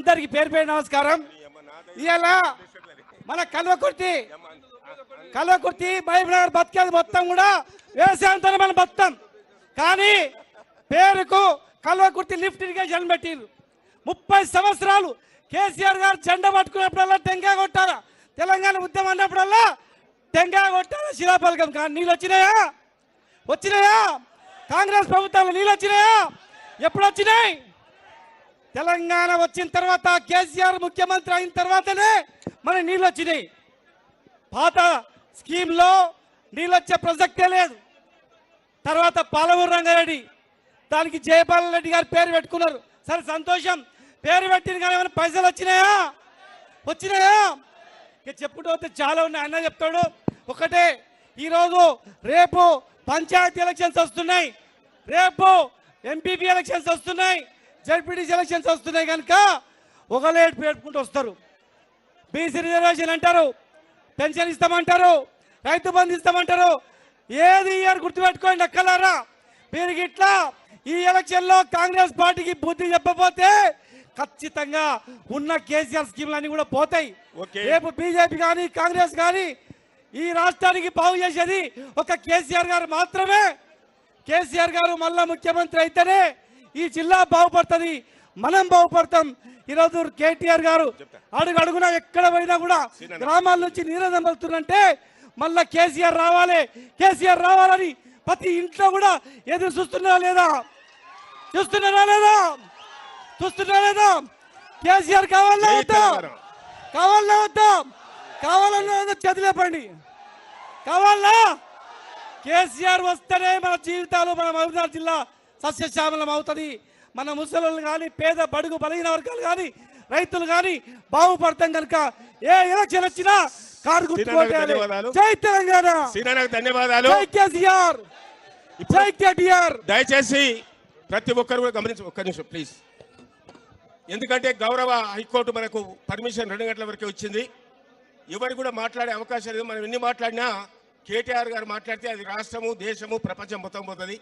అందరికి పేరు పేరు నమస్కారం. ఇవాళ మన కల్వకుర్తి మహబూబ్నగర్ బతికేది మొత్తం కూడా వ్యవసాయంతో మనం బతాం. కానీ పేరుకు కల్వకుర్తి లిఫ్ట్ ఇరిగేషన్ పెట్టిరు. 30 సంవత్సరాలు కేసీఆర్ గారు జెండా పట్టుకున్నప్పుడల్లా టెంకాయ కొట్టారా, తెలంగాణ ఉద్యమం అన్నప్పుడల్లా టెంకాయ కొట్టారా, శిలాపలకం. కానీ నీళ్ళు వచ్చినాయా? కాంగ్రెస్ ప్రభుత్వంలో నీళ్ళు వచ్చినాయా? ఎప్పుడు వచ్చినాయి? తెలంగాణ వచ్చిన తర్వాత కేసీఆర్ ముఖ్యమంత్రి అయిన తర్వాతనే మన నీళ్ళు వచ్చినాయి. పాత స్కీమ్లో నీళ్ళు వచ్చే ప్రసక్తే లేదు. తర్వాత పాలమూరు రంగారెడ్డి, దానికి జయపాల్ రెడ్డి గారు పేరు పెట్టుకున్నారు. సరే సంతోషం, పేరు పెట్టిన కానీ ఏమైనా పైసలు వచ్చినాయా? ఇక చెప్పుకుంటూ వస్తే చాలా ఉన్నాయి. అన్న చెప్తాడు ఒకటే, ఈరోజు రేపు పంచాయతీ ఎలక్షన్స్ వస్తున్నాయి, రేపు ఎంపీపీ ఎలక్షన్స్ వస్తున్నాయి, జడ్పీటీసీ ఎలక్షన్స్ వస్తున్నాయి. కనుక ఒక లేట్ పెట్టుకుంటూ వస్తారు. బీసీ రిజర్వేషన్ అంటారు, పెన్షన్ ఇస్తామంటారు, రైతు బంధు ఇస్తామంటారు. ఏది ఇయర్ గుర్తుపెట్టుకోండి అక్కలారా. మీరు ఇట్లా ఈ ఎలక్షన్లో కాంగ్రెస్ పార్టీకి బుద్ధి చెప్పబోతే ఖచ్చితంగా ఉన్న కేసీఆర్ స్కీమ్లన్నీ కూడా పోతాయి. రేపు బీజేపీ కానీ కాంగ్రెస్ కానీ ఈ రాష్ట్రానికి బాగు చేసేది ఒక కేసీఆర్ గారు మాత్రమే. కేసీఆర్ గారు మళ్ళా ముఖ్యమంత్రి అయితేనే ఈ జిల్లా బాగుపడుతుంది, మనం బాగుపడతాం. ఈరోజు కేటీఆర్ గారు అడుగున ఎక్కడ పోయినా కూడా గ్రామాల నుంచి నీరంజనం వెళ్తుందంటే మళ్ళా కేసీఆర్ రావాలని ప్రతి ఇంట్లో కూడా ఎదురు చూస్తున్నారా లేదా? కేసీఆర్ కావాలన్నా వద్దా? చదిలేపండి. కావాలా? కేసీఆర్ వస్తేనే మన జీవితాలు, మన మహబూబ్నగర్ జిల్లా సస్యశ్యామలం అవుతుంది. మన ముసలు కానీ, పేద బడుగు బలహీన వర్గాలు కానీ, రైతులు కానీ బాగుపడతాం. కనుక ఏ ఎలక్షన్ వచ్చినా కారు గుర్తుకోవాలి. జై తెలంగాణ, ధన్యవాదాలు. జై కేసీఆర్, జై కేటీఆర్. దయచేసి ప్రతి ఒక్కరు కూడా గమనించి ఒక్క నిమిషం ప్లీజ్. ఎందుకంటే గౌరవ హైకోర్టు మనకు పర్మిషన్ 2 గంటల వరకే వచ్చింది. ఎవరు కూడా మాట్లాడే అవకాశం లేదు. మనం ఎన్ని మాట్లాడినా కేటీఆర్ గారు మాట్లాడితే అది రాష్ట్రము, దేశము, ప్రపంచం మొత్తం పోతుంది.